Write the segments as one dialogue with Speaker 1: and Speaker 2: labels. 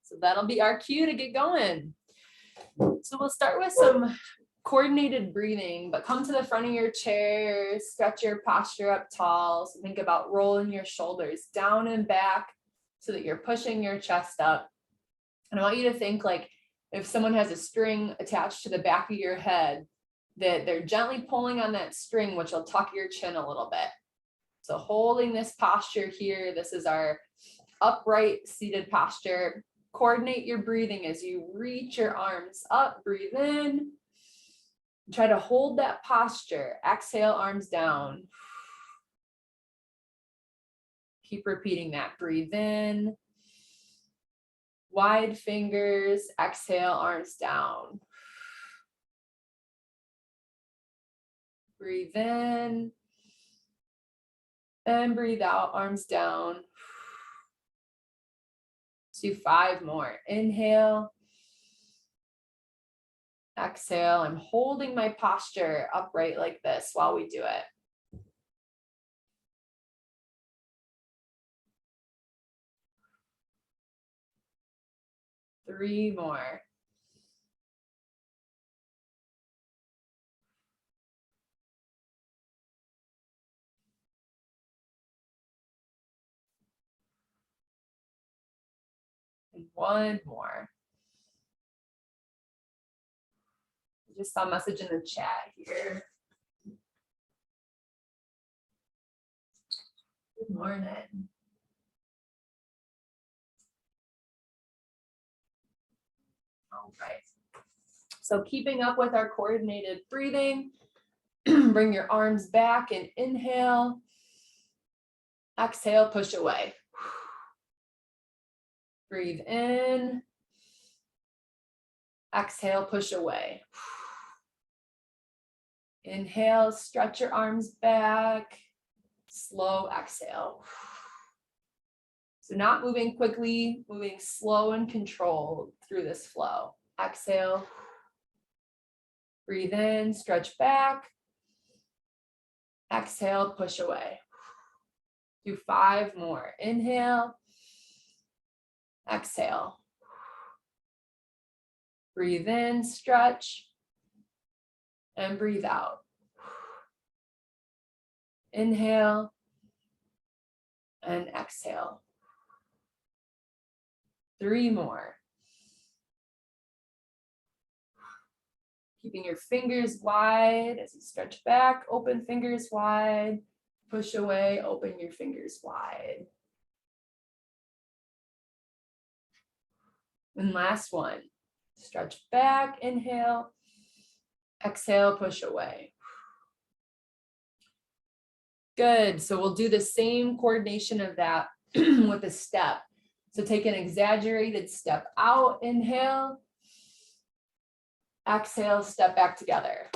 Speaker 1: So that'll be our cue to get going. So we'll start with some coordinated breathing, but come to the front of your chair, stretch your posture up tall. So think about rolling your shoulders down and back so that you're pushing your chest up. And I want you to think like if someone has a string attached to the back of your head, that they're gently pulling on that string, which will tuck your chin a little bit. So holding this posture here, this is our upright seated posture. Coordinate your breathing as you reach your arms up, breathe in. Try to hold that posture. Exhale, arms down. Keep repeating that. Breathe in. Wide fingers. Exhale, arms down. Breathe in. And breathe out, arms down. Let's do 5 more. Inhale. Exhale. I'm holding my posture upright like this while we do it. Three more. And 1 more. Just saw a message in the chat here. Good morning. All right. So keeping up with our coordinated breathing, bring your arms back and inhale. Exhale, push away. Breathe in. Exhale, push away. Inhale, stretch your arms back. Slow exhale. So not moving quickly, moving slow and controlled through this flow. Exhale. Breathe in, stretch back. Exhale, push away. Do 5 more. Inhale. Exhale. Breathe in, stretch. And breathe out. Inhale. And exhale. 3 more. Keeping your fingers wide as you stretch back, open fingers wide, push away, open your fingers wide. And last one, stretch back, inhale, exhale, push away. Good, so we'll do the same coordination of that with a step. So take an exaggerated step out, inhale, exhale, step back together.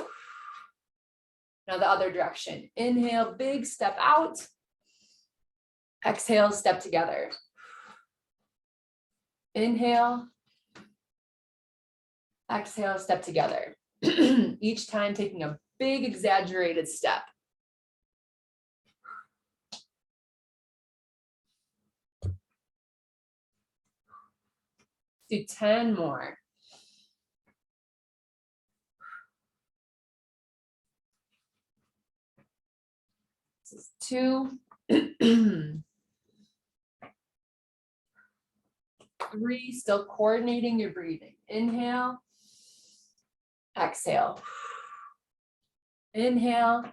Speaker 1: Now the other direction, inhale, big step out, exhale, step together. Inhale, exhale, step together. Each time taking a big exaggerated step. Do 10 more. This is 2. 3, still coordinating your breathing. Inhale, exhale. Inhale,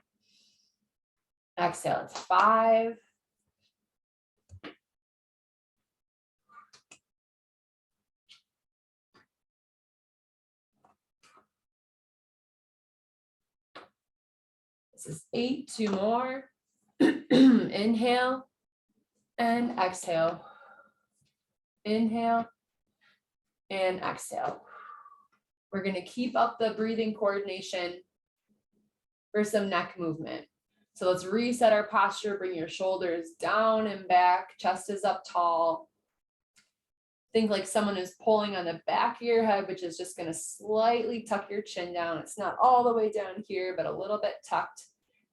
Speaker 1: exhale. It's 5. This is 8, 2 more. Inhale and exhale. Inhale and exhale. We're going to keep up the breathing coordination for some neck movement. So let's reset our posture. Bring your shoulders down and back. Chest is up tall. Think like someone is pulling on the back of your head, which is just going to slightly tuck your chin down. It's not all the way down here, but a little bit tucked.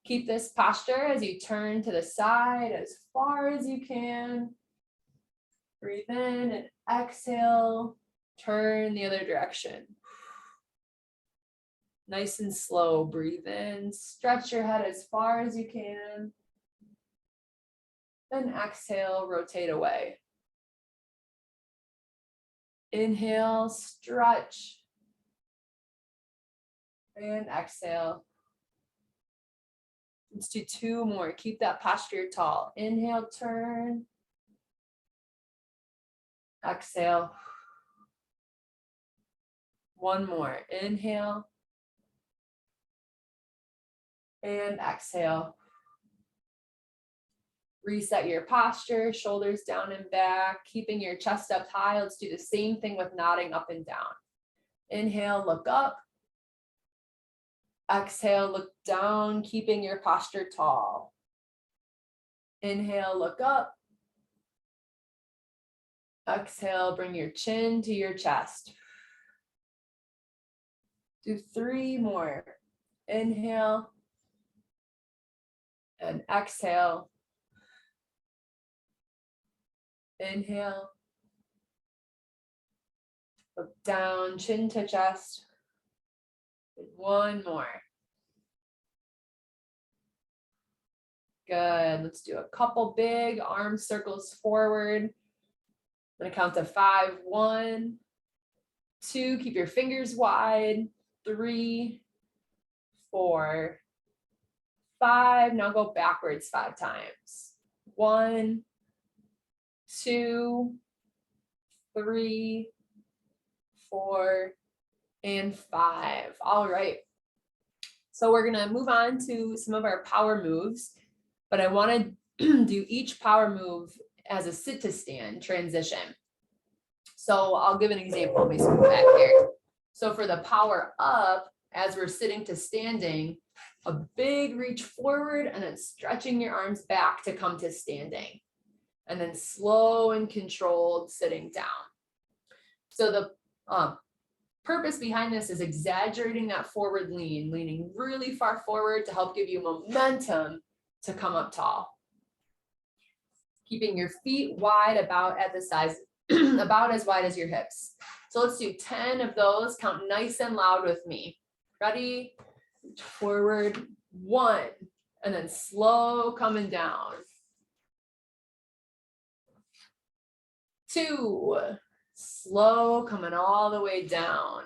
Speaker 1: Keep this posture as you turn to the side as far as you can. Breathe in and exhale, turn the other direction. Nice and slow, breathe in, stretch your head as far as you can. Then exhale, rotate away. Inhale, stretch. And exhale. Let's do 2 more. Keep that posture tall. Inhale, turn. Exhale. 1 more. Inhale. And exhale. Reset your posture, shoulders down and back, keeping your chest up high. Let's do the same thing with nodding up and down. Inhale, look up. Exhale, look down, keeping your posture tall. Inhale, look up. Exhale, bring your chin to your chest. Do 3 more. Inhale and exhale. Inhale. Look down, chin to chest. 1 more. Good. Let's do a couple big arm circles forward. I'm going to count to 5. 1, 2, keep your fingers wide. 3, 4, 5. Now go backwards 5 times. 1, 2, 3, 4, and 5. All right. So we're going to move on to some of our power moves, but I want to do each power move as a sit to stand transition. So I'll give an example. Let me scoot back here. So for the power up, as we're sitting to standing, a big reach forward and then stretching your arms back to come to standing. And then slow and controlled sitting down. So the purpose behind this is exaggerating that forward lean, leaning really far forward to help give you momentum to come up tall. Keeping your feet wide about at the size, about as wide as your hips. So let's do 10 of those. Count nice and loud with me. Ready? Forward. 1, and then slow coming down. 2, slow coming all the way down.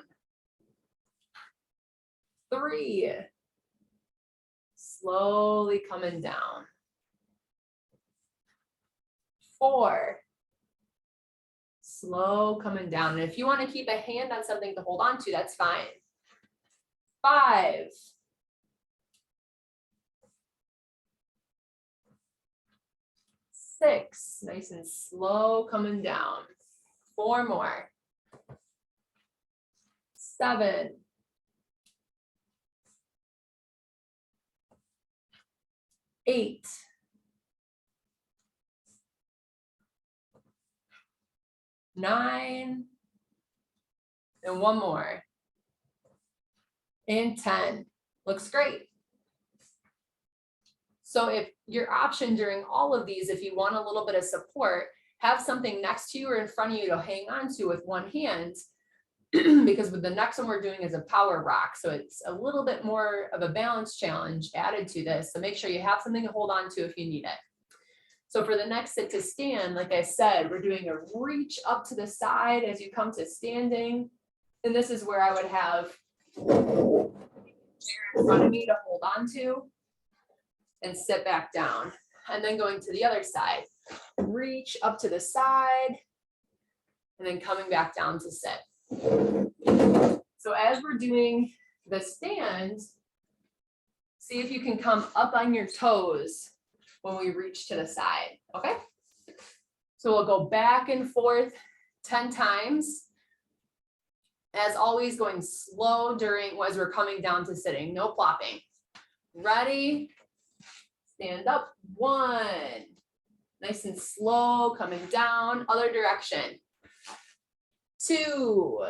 Speaker 1: 3, slowly coming down. 4, slow coming down. And if you want to keep a hand on something to hold on to, that's fine. 5, 6, nice and slow coming down. 4 more. 7, 8, 9, and 1 more. And 10. Looks great. So if your option during all of these, if you want a little bit of support, have something next to you or in front of you to hang on to with one hand, because with the next one we're doing is a power rock. So it's a little bit more of a balance challenge added to this. So make sure you have something to hold on to if you need it. So for the next sit to stand, like I said, we're doing a reach up to the side as you come to standing. And this is where I would have a chair in front of me to hold on to and sit back down. And then going to the other side, reach up to the side and then coming back down to sit. So as we're doing the stand, see if you can come up on your toes when we reach to the side, okay? So we'll go back and forth 10 times. As always, going slow during as we're coming down to sitting, no plopping. Ready? Stand up. 1. Nice and slow, coming down, other direction. 2.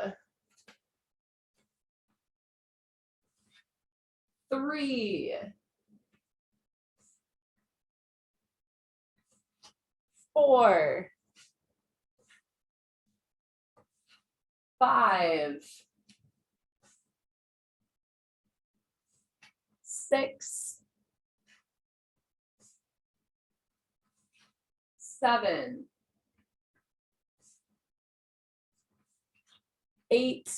Speaker 1: 3. 4. 5, 6, 7, 8,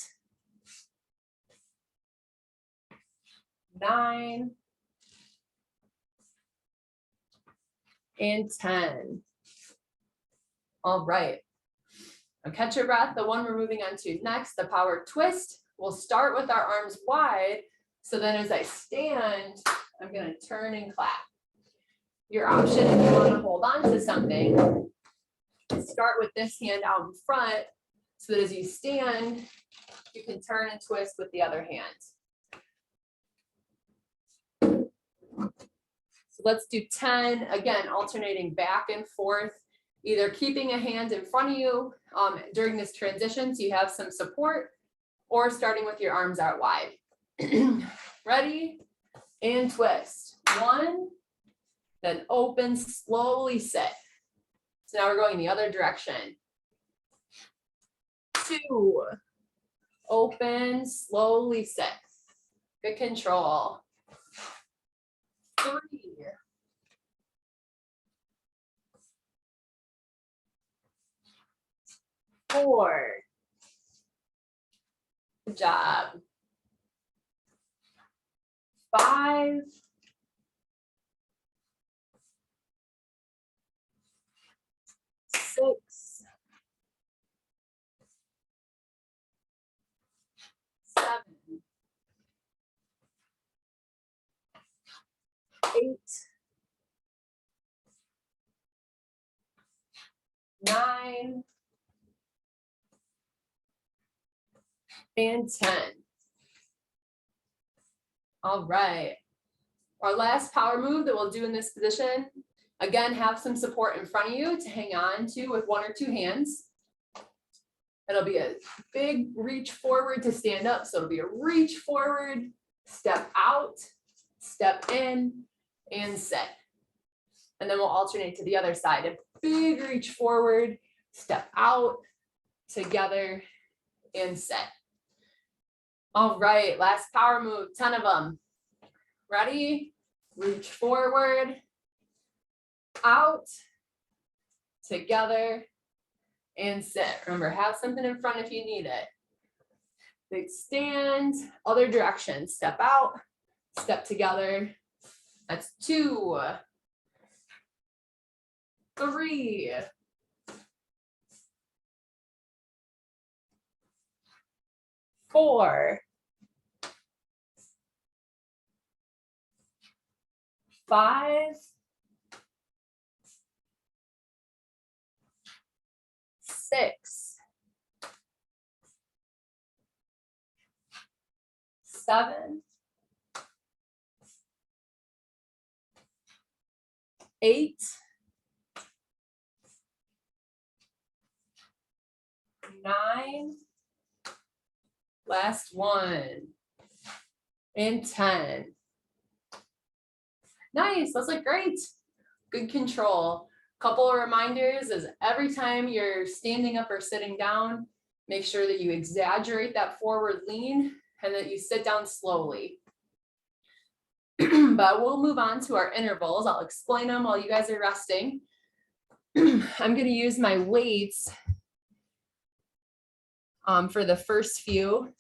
Speaker 1: 9, and 10. All right. Now catch your breath. The one we're moving on to next, the power twist. We'll start with our arms wide. So then as I stand, I'm going to turn and clap. Your option, if you want to hold on to something, start with this hand out in front so that as you stand, you can turn and twist with the other hand. So let's do 10, again, alternating back and forth, either keeping a hand in front of you during this transition so you have some support, or starting with your arms out wide. Ready? And twist. 1, then open, slowly sit. So now we're going the other direction. 2, open, slowly sit. Good control. 3, 4, good job. 5, 6, 7, 8, 9, and 10. All right. Our last power move that we'll do in this position, again, have some support in front of you to hang on to with 1 or 2 hands. It'll be a big reach forward to stand up. So it'll be a reach forward, step out, step in, and sit. And then we'll alternate to the other side. A big reach forward, step out, together, and sit. All right, last power move, 10 of them. Ready? Reach forward, out, together, and sit. Remember, have something in front if you need it. Big stand, other direction. Step out, step together. That's 2, 3, 4, 5, 6, 7, 8, 9, last one, and 10. Nice, those look great. Good control. Couple of reminders is every time you're standing up or sitting down, make sure that you exaggerate that forward lean and that you sit down slowly. But we'll move on to our intervals. I'll explain them while you guys are resting. I'm going to use my weights for the first few.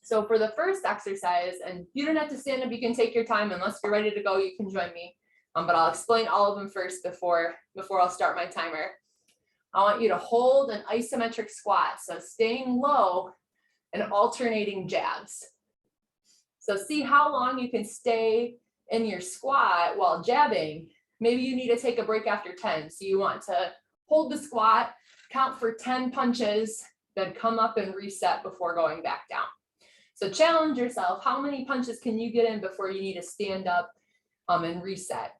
Speaker 1: So for the first exercise, and you don't have to stand up, you can take your time. Unless you're ready to go, you can join me. But I'll explain all of them first before I'll start my timer. I want you to hold an isometric squat. So staying low and alternating jabs. So see how long you can stay in your squat while jabbing. Maybe you need to take a break after 10. So you want to hold the squat, count for 10 punches, then come up and reset before going back down. So challenge yourself. How many punches can you get in before you need to stand up and reset?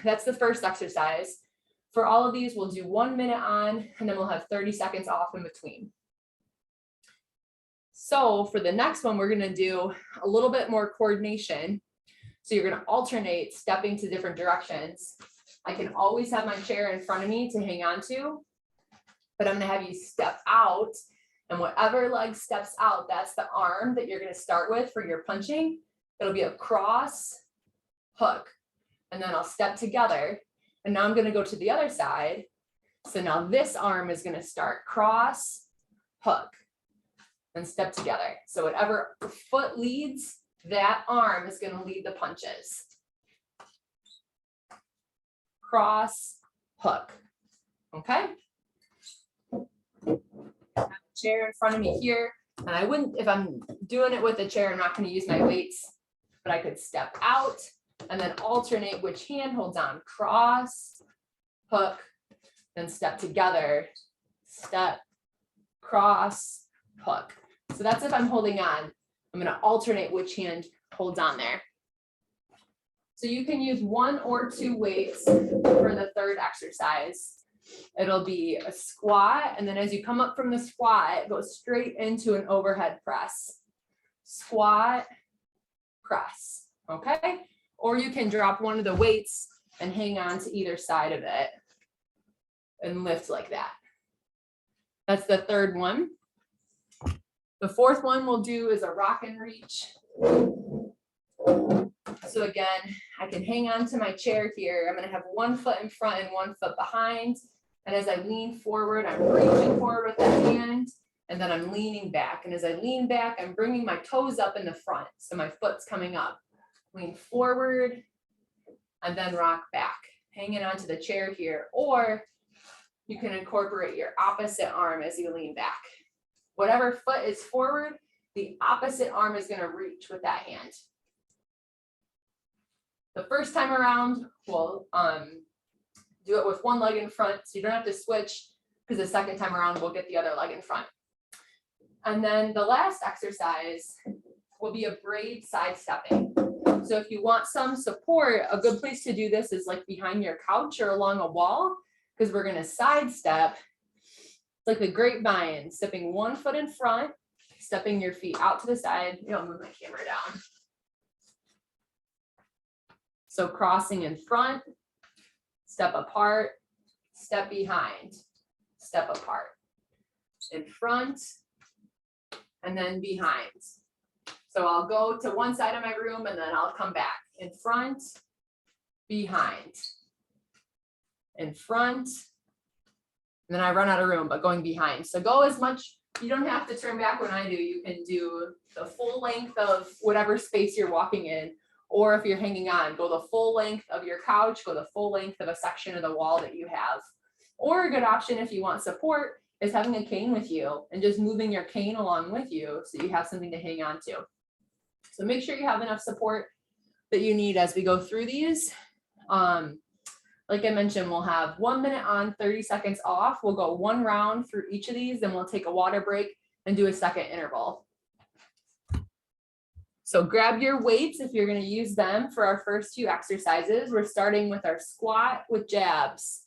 Speaker 1: That's the first exercise. For all of these, we'll do 1 minute on, and then we'll have 30 seconds off in between. So for the next one, we're going to do a little bit more coordination. So you're going to alternate stepping to different directions. I can always have my chair in front of me to hang on to, but I'm going to have you step out And whatever leg steps out, that's the arm that you're going to start with for your punching. It'll be a cross, hook, and then I'll step together. And now I'm going to go to the other side. So now this arm is going to start cross, hook, and step together. So whatever foot leads, that arm is going to lead the punches. Cross, hook. Okay. I have a chair in front of me here, and I wouldn't, if I'm doing it with a chair, I'm not going to use my weights, but I could step out and then alternate which hand holds on. Cross, hook, then step together, step, cross, hook. So that's if I'm holding on. I'm going to alternate which hand holds on there. So you can use 1 or 2 weights for the third exercise. It'll be a squat, and then as you come up from the squat, go straight into an overhead press. Squat, press, okay? Or you can drop one of the weights and hang on to either side of it and lift like that. That's the third one. The fourth one we'll do is a rock and reach. So again, I can hang on to my chair here. I'm going to have 1 foot in front and 1 foot behind. And as I lean forward, I'm reaching forward with that hand, and then I'm leaning back. And as I lean back, I'm bringing my toes up in the front. So my foot's coming up. Lean forward and then rock back, hanging onto the chair here. Or you can incorporate your opposite arm as you lean back. Whatever foot is forward, the opposite arm is going to reach with that hand. The first time around, we'll do it with 1 leg in front, so you don't have to switch, because the second time around, we'll get the other leg in front. And then the last exercise will be a braid sidestepping. So if you want some support, a good place to do this is like behind your couch or along a wall, because we're going to sidestep. It's like the grapevine, stepping 1 foot in front, stepping your feet out to the side. You don't move my camera down. So crossing in front, step apart, step behind, step apart, in front, and then behind. So I'll go to one side of my room and then I'll come back. In front, behind, in front, and then I run out of room, but going behind. So go as much, you don't have to turn back when I do. You can do the full length of whatever space you're walking in. Or if you're hanging on, go the full length of your couch, go the full length of a section of the wall that you have. Or a good option if you want support is having a cane with you and just moving your cane along with you so you have something to hang on to. So make sure you have enough support that you need as we go through these. Like I mentioned, we'll have 1 minute on, 30 seconds off. We'll go 1 round through each of these, then we'll take a water break and do a second interval. So grab your weights if you're going to use them for our first 2 exercises. We're starting with our squat with jabs.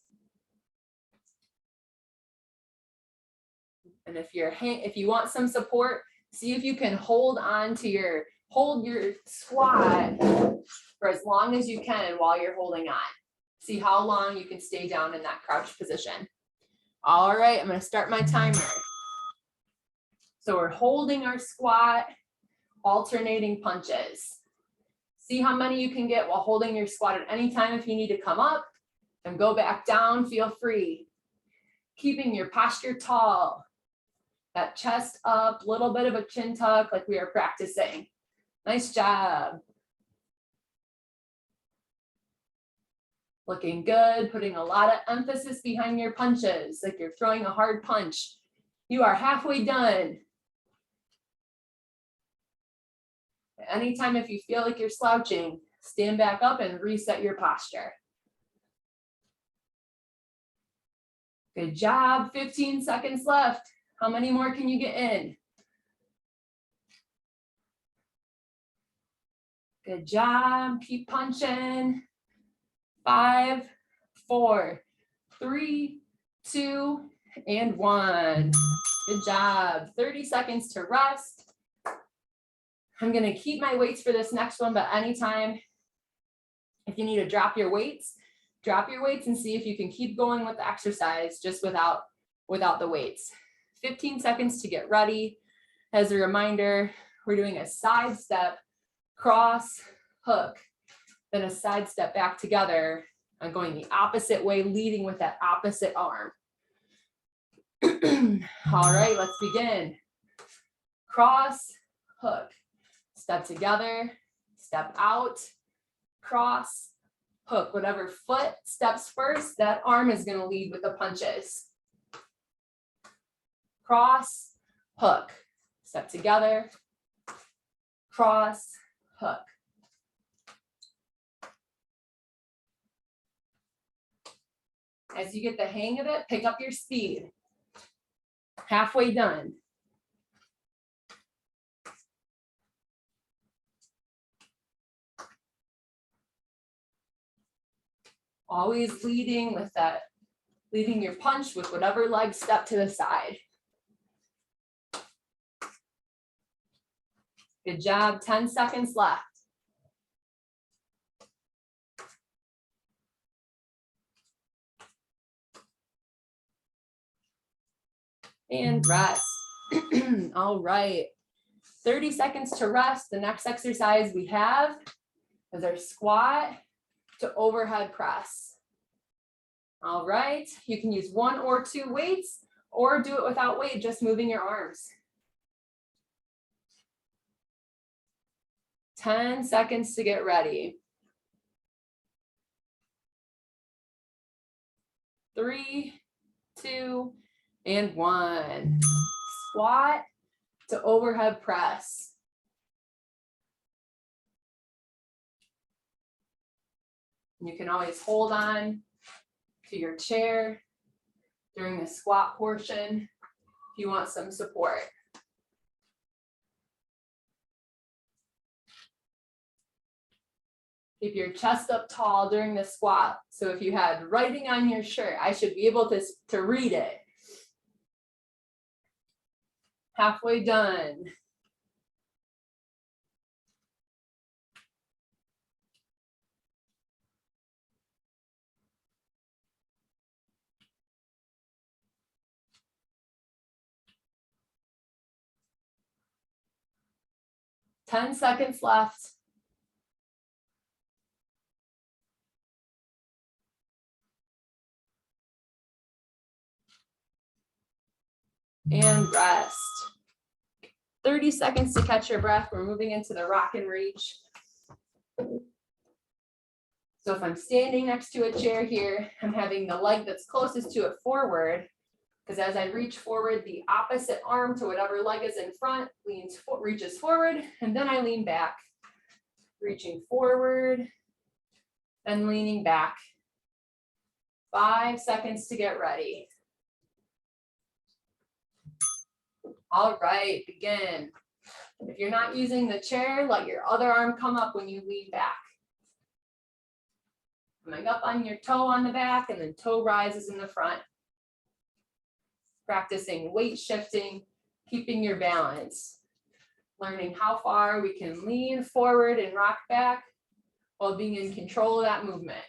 Speaker 1: And if you want some support, see if you can hold your squat for as long as you can while you're holding on. See how long you can stay down in that crouch position. All right, I'm going to start my timer. So we're holding our squat, alternating punches. See how many you can get while holding your squat at any time. If you need to come up and go back down, feel free. Keeping your posture tall, that chest up, little bit of a chin tuck like we are practicing. Nice job. Looking good, putting a lot of emphasis behind your punches, like you're throwing a hard punch. You are halfway done. Anytime if you feel like you're slouching, stand back up and reset your posture. Good job, 15 seconds left. How many more can you get in? Good job, keep punching. 5, 4, 3, 2, and 1. Good job, 30 seconds to rest. I'm gonna keep my weights for this next one, but anytime if you need to drop your weights and see if you can keep going with the exercise just without the weights. 15 seconds to get ready. As a reminder, we're doing a side step, cross, hook, then a side step back together. I'm going the opposite way, leading with that opposite arm. All right, let's begin. Cross, hook, step together, step out, cross, hook. Whatever foot steps first, that arm is going to lead with the punches. Cross, hook, step together, cross, hook. As you get the hang of it, pick up your speed. Halfway done. Always leading with that, leading your punch with whatever leg step to the side. Good job, 10 seconds left. And rest. All right, 30 seconds to rest. The next exercise we have is our squat to overhead press. All right, you can use 1 or 2 weights or do it without weight, just moving your arms. 10 seconds to get ready. 3, 2, and 1. Squat to overhead press. You can always hold on to your chair during the squat portion if you want some support. Keep your chest up tall during the squat. So if you had writing on your shirt, I should be able to read it. Halfway done. Ten seconds left. And rest. 30 seconds to catch your breath. We're moving into the rock and reach. So if I'm standing next to a chair here, I'm having the leg that's closest to it forward, because as I reach forward, the opposite arm to whatever leg is in front reaches forward, and then I lean back. Reaching forward, then leaning back. 5 seconds to get ready. All right, begin. If you're not using the chair, let your other arm come up when you lean back. Coming up on your toe on the back, and then toe rises in the front. Practicing weight shifting, keeping your balance. Learning how far we can lean forward and rock back while being in control of that movement.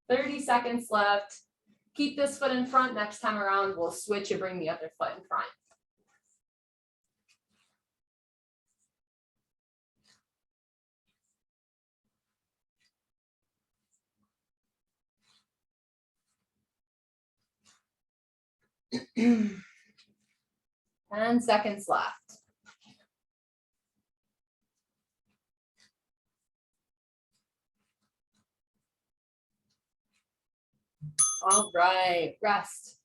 Speaker 1: "30 seconds left. Keep this foot in front. Next time around, we'll switch and bring the other foot in front. "10 seconds left. All right, rest.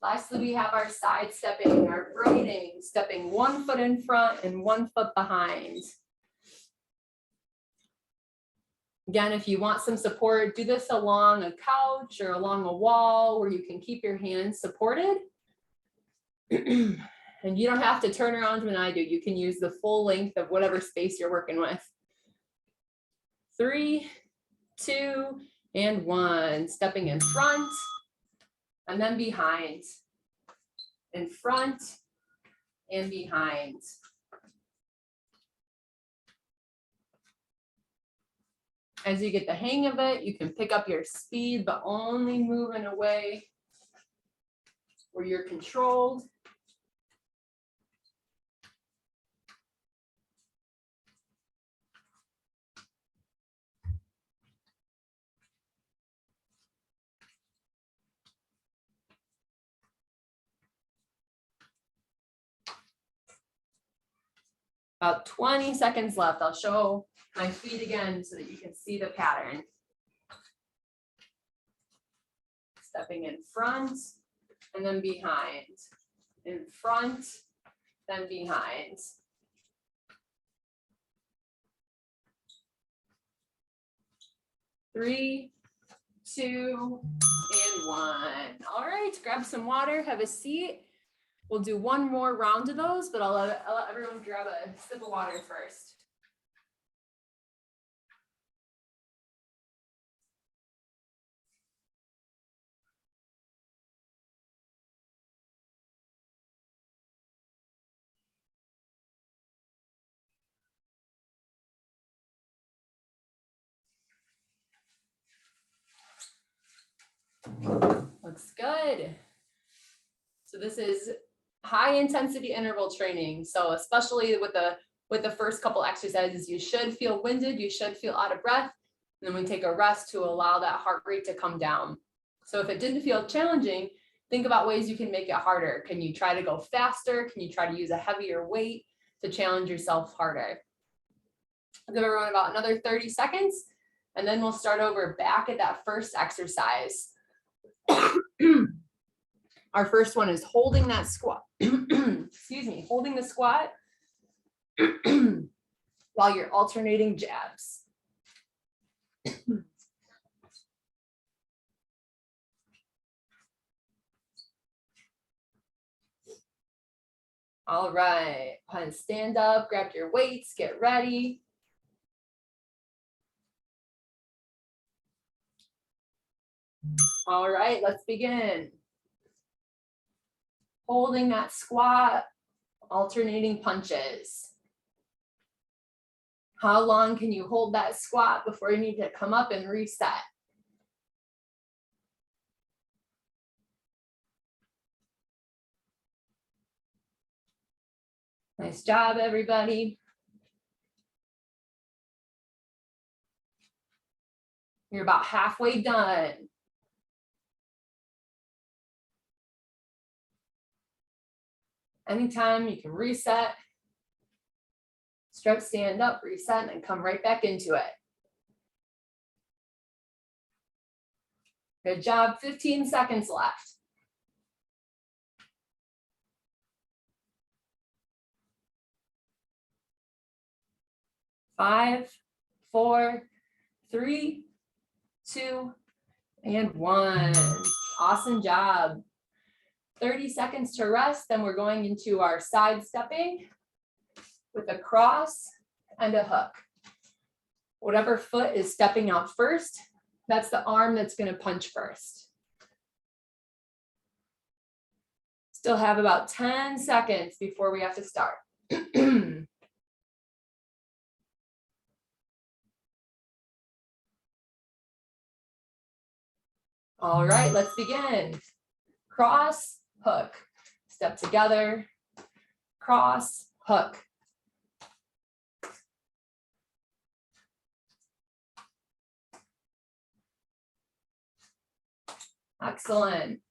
Speaker 1: Lastly, we have our side stepping, our braiding, stepping 1 foot in front and 1 foot behind. Again, if you want some support, do this along a couch or along a wall where you can keep your hands supported. And you don't have to turn around when I do. You can use the full length of whatever space you're working with. 3, 2, and 1. Stepping in front and then behind. In front and behind. As you get the hang of it, you can pick up your speed, but only move in a way where you're controlled. About 20 seconds left. I'll show my feet again so that you can see the pattern. Stepping in front and then behind. In front, then behind. 3, 2, and 1. All right, grab some water, have a seat. We'll do one more round of those, but I'll let everyone grab a sip of water first. Looks good. So this is high intensity interval training. So especially with the first couple exercises, you should feel winded, you should feel out of breath. And then we take a rest to allow that heart rate to come down. So if it didn't feel challenging, think about ways you can make it harder. Can you try to go faster? Can you try to use a heavier weight to challenge yourself harder? I'll give everyone about another 30 seconds, and then we'll start over back at that first exercise. Our first one is holding that squat. Excuse me, holding the squat while you're alternating jabs. All right, go ahead and stand up, grab your weights, get ready. All right, let's begin. Holding that squat, alternating punches. How long can you hold that squat before you need to come up and reset? Nice job, everybody. You're about halfway done. Anytime you can reset, stretch, stand up, reset, and come right back into it. Good job, 15 seconds left. Five, 4, 3, 2, and 1. Awesome job. 30 seconds to rest, then we're going into our side stepping with a cross and a hook. Whatever foot is stepping out first, that's the arm that's going to punch first. Still have about 10 seconds before we have to start. All right, let's begin. Cross, hook, step together, cross, hook. Excellent.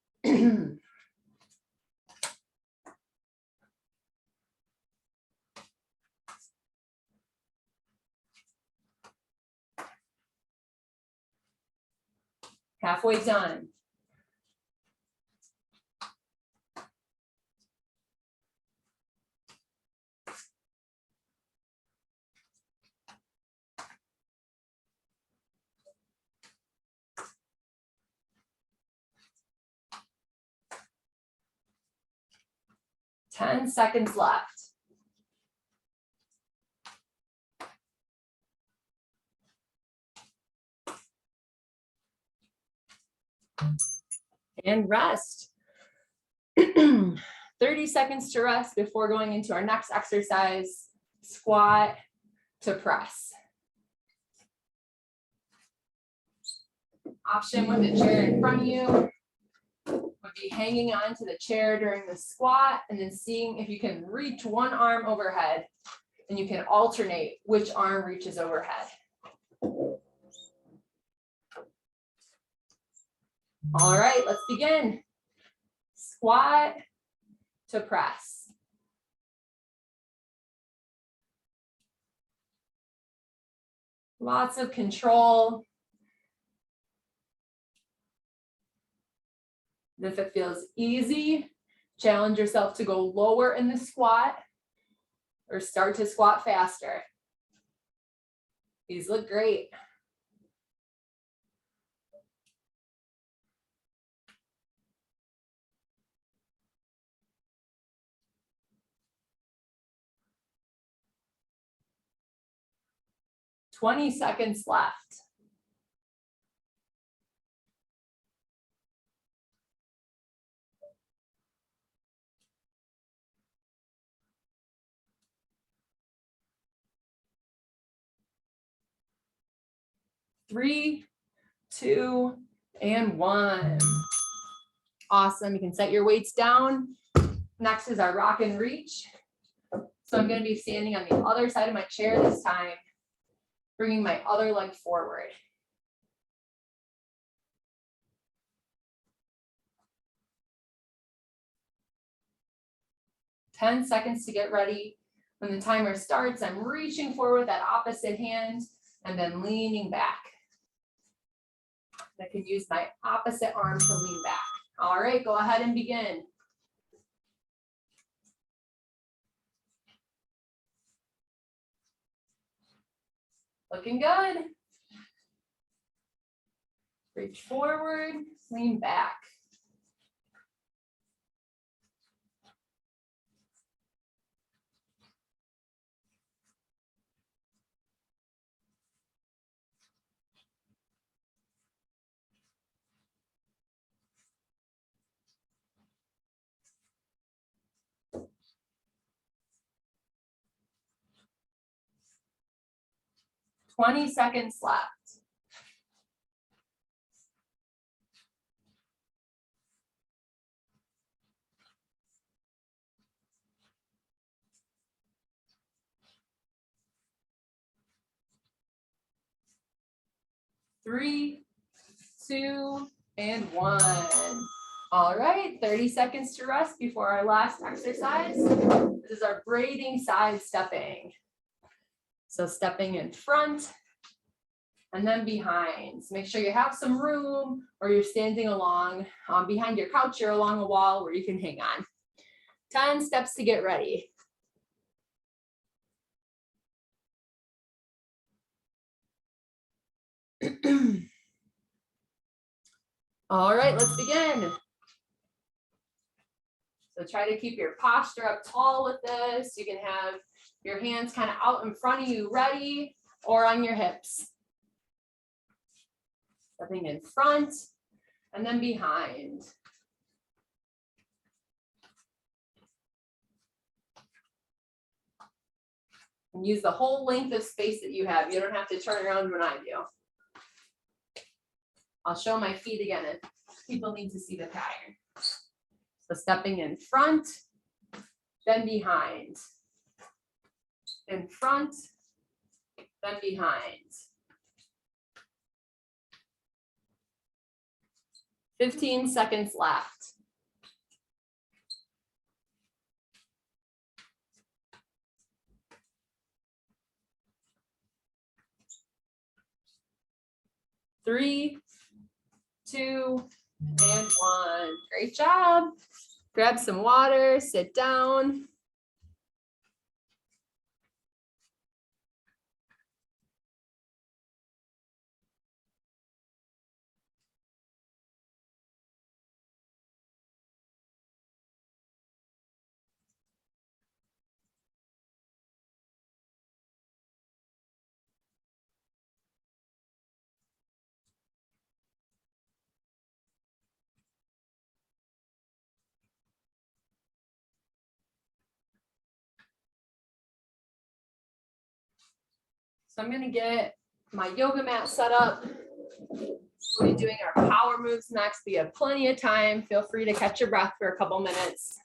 Speaker 1: Halfway done. Ten seconds left. And rest. 30 seconds to rest before going into our next exercise, squat to press. Option with the chair in front of you would be hanging onto the chair during the squat and then seeing if you can reach one arm overhead, and you can alternate which arm reaches overhead. All right, let's begin. Squat to press. Lots of control. If it feels easy, challenge yourself to go lower in the squat or start to squat faster. These look great. "20 seconds left. Three, 2, and 1. Awesome. You can set your weights down. Next is our rock and reach. So I'm going to be standing on the other side of my chair this time, bringing my other leg forward. "10 seconds to get ready. When the timer starts, I'm reaching forward with that opposite hand and then leaning back. I can use my opposite arm to lean back. All right, go ahead and begin. Looking good. Reach forward, lean back. "20 seconds left. Three, 2, and 1. All right, 30 seconds to rest before our last exercise. This is our braiding side stepping. So stepping in front and then behind. So make sure you have some room, or you're standing along behind your couch or along a wall where you can hang on. 10 steps to get ready. All right, let's begin. So try to keep your posture up tall with this. You can have your hands kind of out in front of you ready, or on your hips. Stepping in front and then behind. And use the whole length of space that you have. You don't have to turn around when I do. I'll show my feet again if people need to see the pattern. So stepping in front, then behind. In front, then behind. 15 seconds left. Three, 2, and 1. Great job. Grab some water, sit down. So I'm going to get my yoga mat set up. We'll be doing our power moves next. We have plenty of time. Feel free to catch your breath for a couple minutes.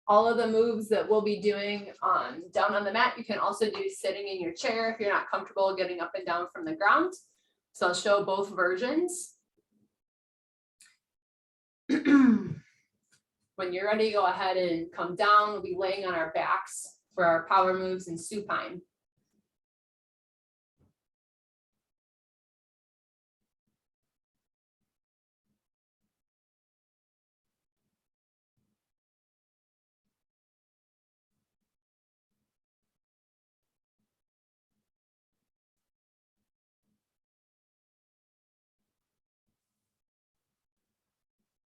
Speaker 1: All of the moves that we'll be doing down on the mat, you can also do sitting in your chair if you're not comfortable getting up and down from the ground. So I'll show both versions. When you're ready, go ahead and come down. We'll be laying on our backs for our power moves in supine.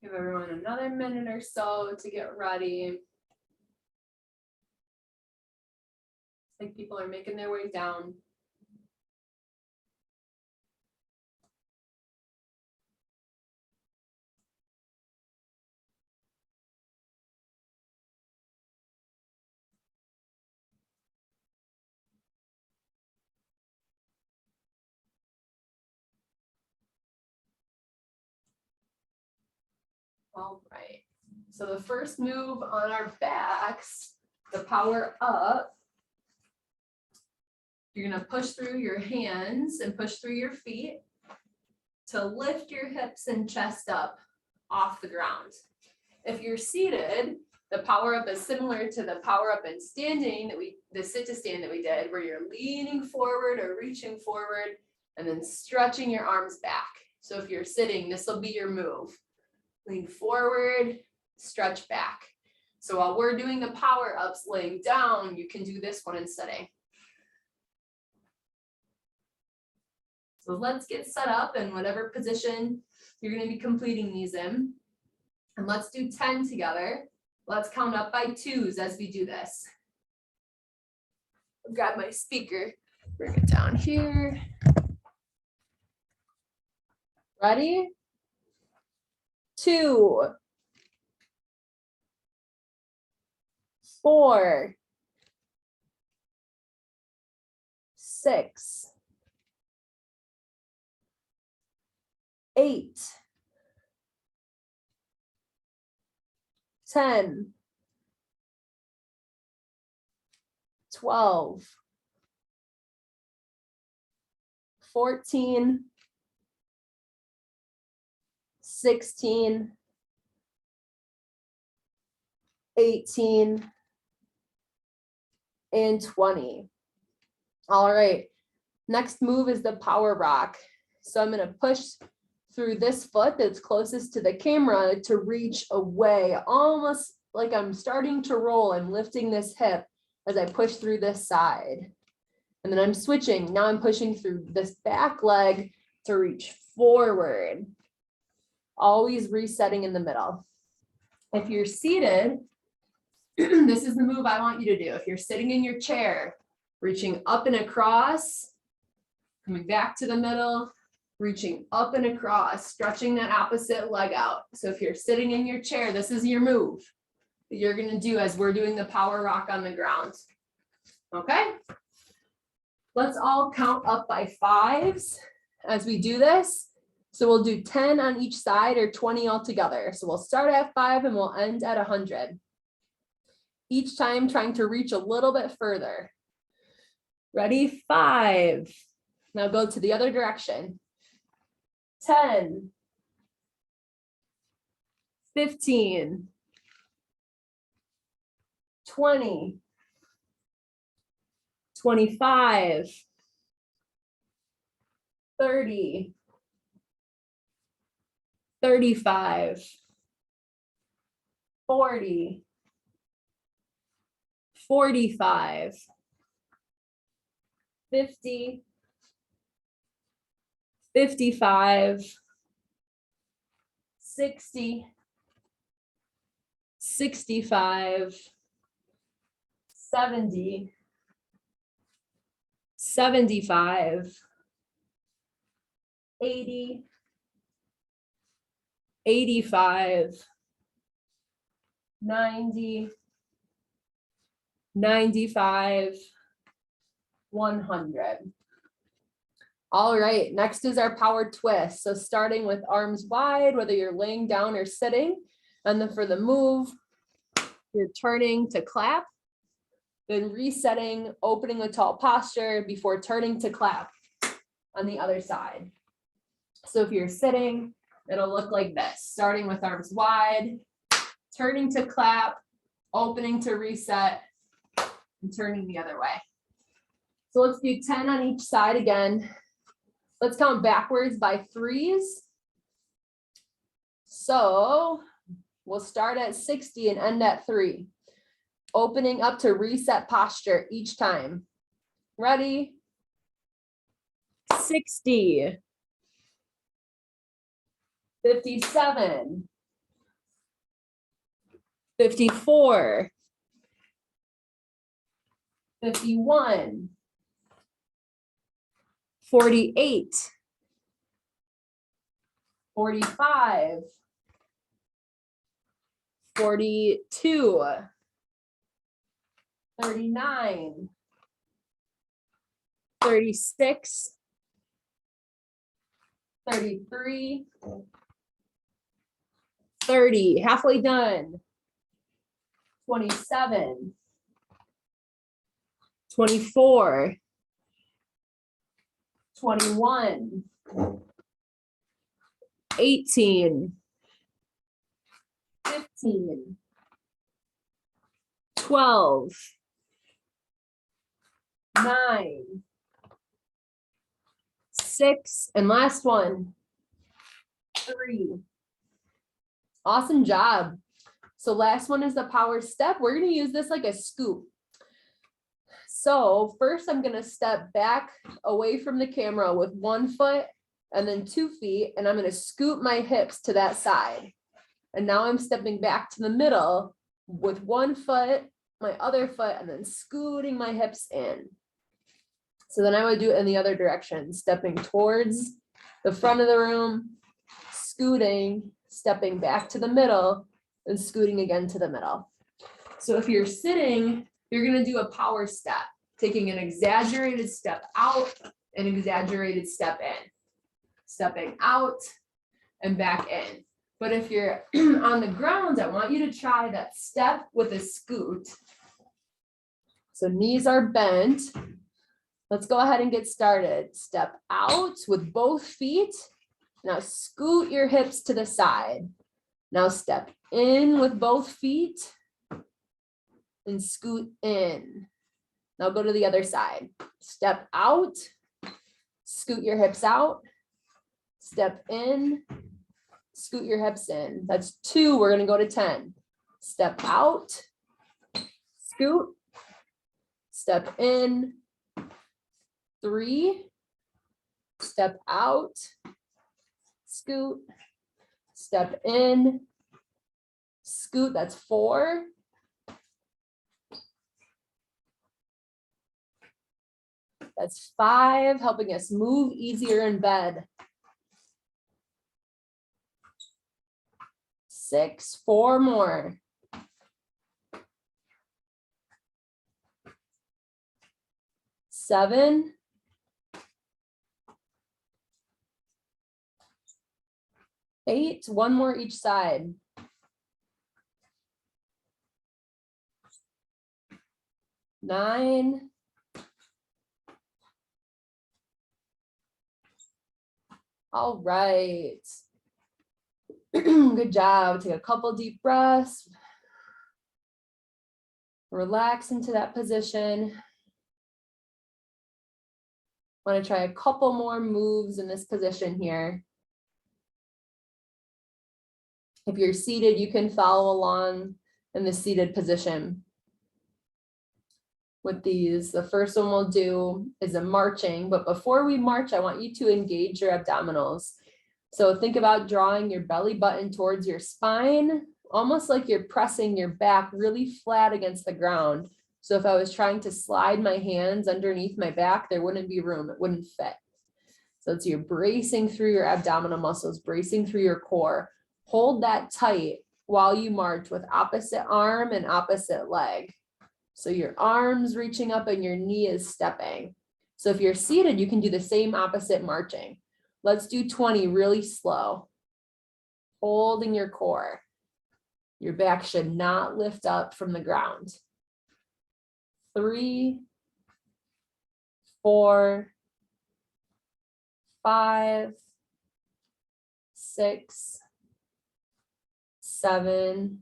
Speaker 1: Give everyone another minute or so to get ready. It's like people are making their way down. All right, so the first move on our backs, the power up, you're gonna push through your hands and push through your feet to lift your hips and chest up off the ground. If you're seated, the power up is similar to the power up and standing the sit to stand that we did, where you're leaning forward or reaching forward and then stretching your arms back. So if you're sitting, this will be your move. Lean forward, stretch back. So while we're doing the power ups laying down, you can do this one in sitting. So let's get set up in whatever position you're going to be completing these in. And let's do 10 together. Let's count up by twos as we do this. I'll grab my speaker, bring it down here. Ready? 2, 4, 6, 8, 10, 12, 14, 16, 18, and 20. All right, next move is the power rock. So I'm gonna push through this foot that's closest to the camera to reach away, almost like I'm starting to roll. I'm lifting this hip as I push through this side. And then I'm switching. Now I'm pushing through this back leg to reach forward. Always resetting in the middle. If you're seated, this is the move I want you to do. If you're sitting in your chair, reaching up and across, coming back to the middle, reaching up and across, stretching that opposite leg out. So if you're sitting in your chair, this is your move that you're going to do as we're doing the power rock on the ground. Okay? Let's all count up by fives as we do this. So we'll do 10 on each side or 20 altogether. So we'll start at 5 and we'll end at 100. Each time trying to reach a little bit further. Ready? 5. Now go to the other direction. 10, 15, 20, 25, 30, 35, 40, 45, 50, 55, 60, 65, 70, 75, 80, 85, 90, 95, 100. All right, next is our power twist. So starting with arms wide, whether you're laying down or sitting, and then for the move, you're turning to clap, then resetting, opening the tall posture before turning to clap on the other side. So if you're sitting, it'll look like this, starting with arms wide, turning to clap, opening to reset, and turning the other way. So let's do 10 on each side again. Let's count backwards by threes. So we'll start at 60 and end at 3. Opening up to reset posture each time. Ready? 60. 57. 54. 51. 48. 45. 42. 39. 36. 33. 30. Halfway done. 27. 24. 21. 18. 15. 12. 9. 6. And last one. 3. Awesome job. So last one is the power step. We're going to use this like a scoop. So first I'm going to step back away from the camera with 1 foot and then 2 feet, and I'm going to scoot my hips to that side. And now I'm stepping back to the middle with 1 foot, my other foot, and then scooting my hips in. So then I would do it in the other direction, stepping towards the front of the room, scooting, stepping back to the middle, and scooting again to the middle. So if you're sitting, you're going to do a power step, taking an exaggerated step out, an exaggerated step in, stepping out and back in. But if you're on the ground, I want you to try that step with a scoot. So knees are bent. Let's go ahead and get started. Step out with both feet. Now scoot your hips to the side. Now step in with both feet and scoot in. Now go to the other side. Step out, scoot your hips out, step in, scoot your hips in. That's 2. We're going to go to 10. Step out, scoot, step in, 3, step out, scoot, step in, scoot. That's 4. That's 5, helping us move easier in bed. 6, 4 more. 7. 8, 1 more each side. 9. All right. Good job. Take a couple deep breaths. Relax into that position. Want to try a couple more moves in this position here. If you're seated, you can follow along in the seated position. With these, the first one we'll do is a marching, but before we march, I want you to engage your abdominals. So think about drawing your belly button towards your spine, almost like you're pressing your back really flat against the ground. So if I was trying to slide my hands underneath my back, there wouldn't be room, it wouldn't fit. So it's you're bracing through your abdominal muscles, bracing through your core. Hold that tight while you march with opposite arm and opposite leg. So your arm's reaching up and your knee is stepping. So if you're seated, you can do the same opposite marching. Let's do 20 really slow. Holding your core. Your back should not lift up from the ground. 3, 4, 5, 6, 7,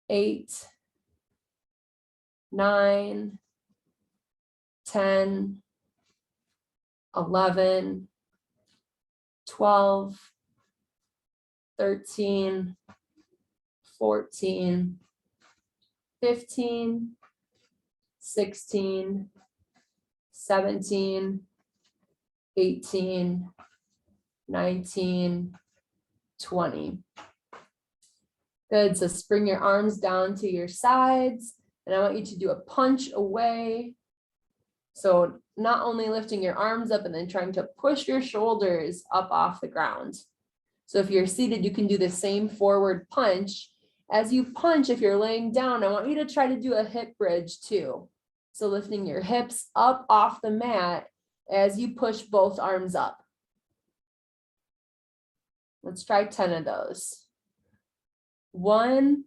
Speaker 1: 8, 9, 10, 11, 12, 13, 14, 15, 16, 17, 18, 19, 20. Good, so spring your arms down to your sides, and I want you to do a punch away. So not only lifting your arms up and then trying to push your shoulders up off the ground. So if you're seated, you can do the same forward punch. As you punch, if you're laying down, I want you to try to do a hip bridge too. So lifting your hips up off the mat as you push both arms up. Let's try 10 of those. 1,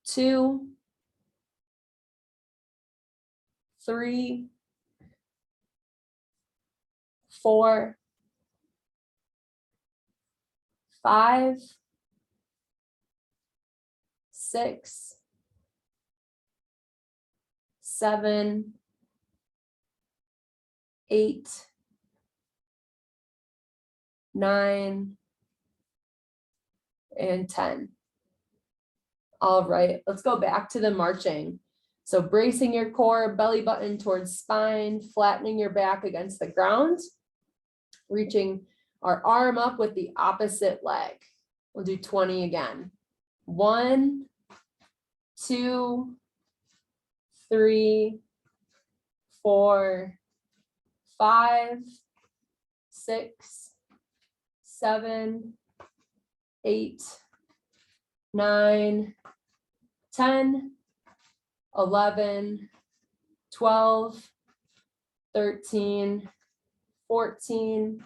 Speaker 1: 2, 3, 4, 5, 6, 7, 8, 9, and 10. All right, let's go back to the marching. So bracing your core, belly button towards spine, flattening your back against the ground, reaching our arm up with the opposite leg. We'll do 20 again. 1, 2, 3, 4, 5, 6, 7, 8, 9, 10, 11, 12, 13, 14,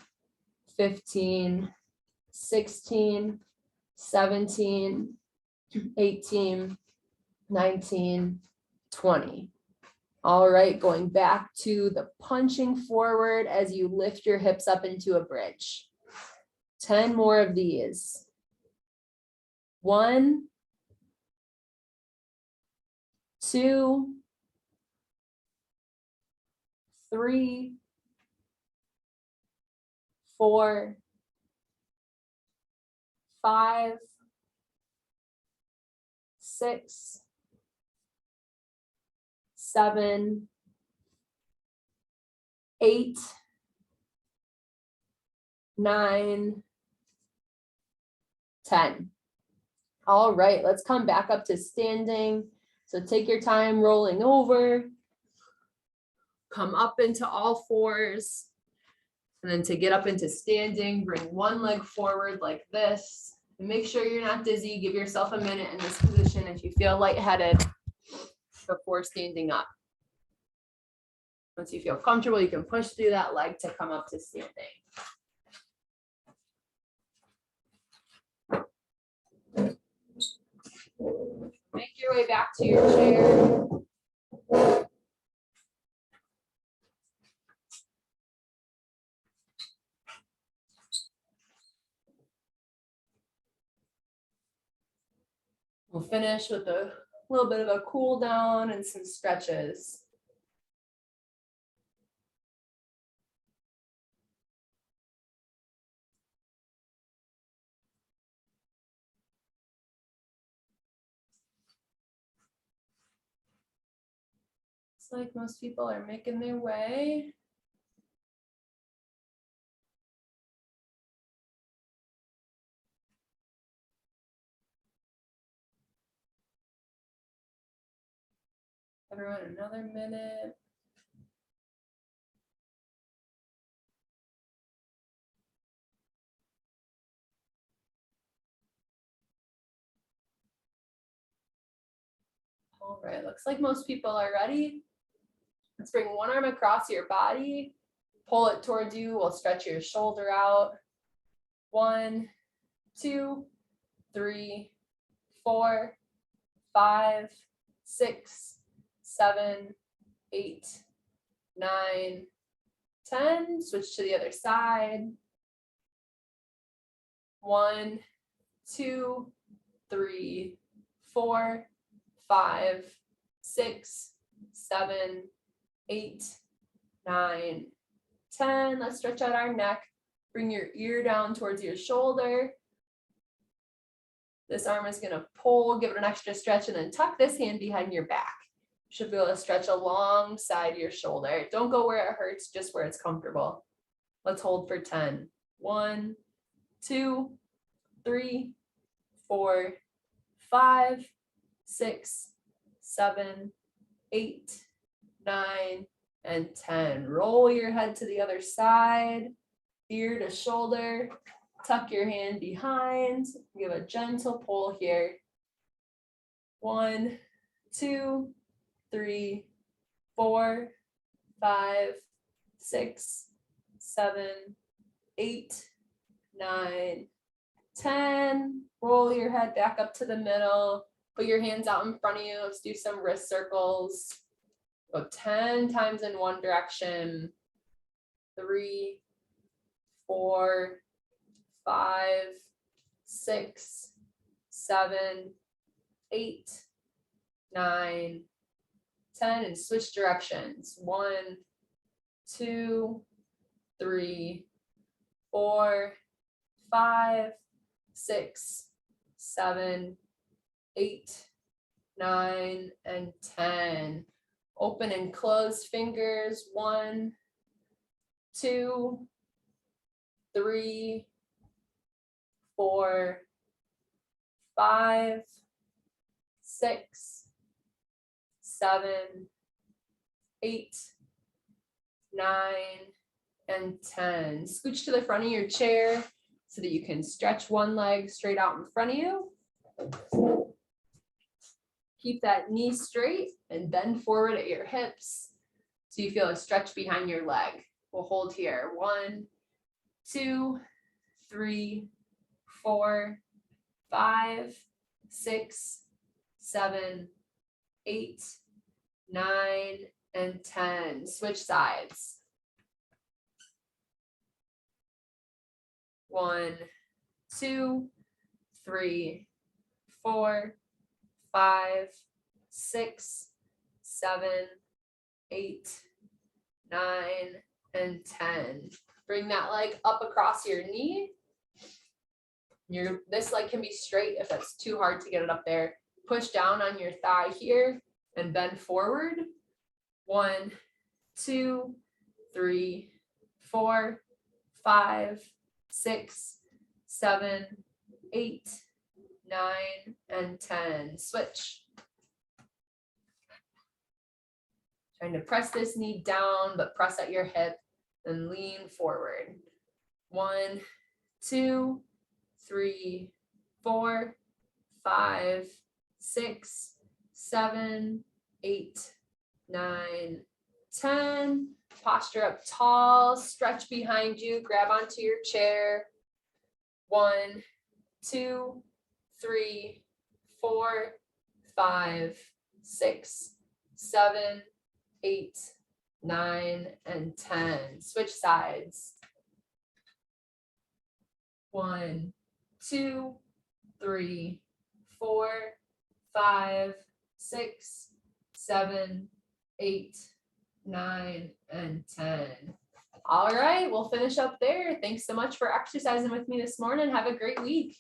Speaker 1: 15, 16, 17, 18, 19, 20. All right, going back to the punching forward as you lift your hips up into a bridge. 10 more of these. 1, 2, 3, 4, 5, 6, 7, 8, 9, 10. All right, let's come back up to standing. So take your time rolling over. Come up into all fours. And then to get up into standing, bring one leg forward like this. And make sure you're not dizzy. Give yourself a minute in this position if you feel lightheaded before standing up. Once you feel comfortable, you can push through that leg to come up to standing. Make your way back to your chair. We'll finish with a little bit of a cool down and some stretches. Looks like most people are making their way. Everyone, another minute. All right, looks like most people are ready. Let's bring one arm across your body, pull it towards you. We'll stretch your shoulder out. 1, 2, 3, 4, 5, 6, 7, 8, 9, 10. Switch to the other side. 1, 2, 3, 4, 5, 6, 7, 8, 9, 10. Let's stretch out our neck. Bring your ear down towards your shoulder. This arm is going to pull, give it an extra stretch, and then tuck this hand behind your back. You should be able to stretch alongside your shoulder. Don't go where it hurts, just where it's comfortable. Let's hold for 10. 1, 2, 3, 4, 5, 6, 7, 8, 9, and 10. Roll your head to the other side, ear to shoulder, tuck your hand behind, give a gentle pull here. 1, 2, 3, 4, 5, 6, 7, 8, 9, 10. Roll your head back up to the middle. Put your hands out in front of you. Let's do some wrist circles. Go 10 times in one direction. 3, 4, 5, 6, 7, 8, 9, 10, and switch directions. 1, 2, 3, 4, 5, 6, 7, 8, 9, and 10. Open and close fingers. 1, 2, 3, 4, 5, 6, 7, 8, 9, and 10. Scooch to the front of your chair so that you can stretch one leg straight out in front of you. Keep that knee straight and bend forward at your hips so you feel a stretch behind your leg. We'll hold here. 1, 2, 3, 4, 5, 6, 7, 8, 9, and 10. Switch sides. 1, 2, 3, 4, 5, 6, 7, 8, 9, and 10. Bring that leg up across your knee. This leg can be straight if it's too hard to get it up there. Push down on your thigh here and bend forward. 1, 2, 3, 4, 5, 6, 7, 8, 9, and 10. Switch. Trying to press this knee down, but press at your hip and lean forward. 1, 2, 3, 4, 5, 6, 7, 8, 9, 10. Posture up tall, stretch behind you, grab onto your chair. 1, 2, 3, 4, 5, 6, 7, 8, 9, and 10. Switch sides. 1, 2, 3, 4, 5, 6, 7, 8, 9, and 10. All right, we'll finish up there. Thanks so much for exercising with me this morning. Have a great week.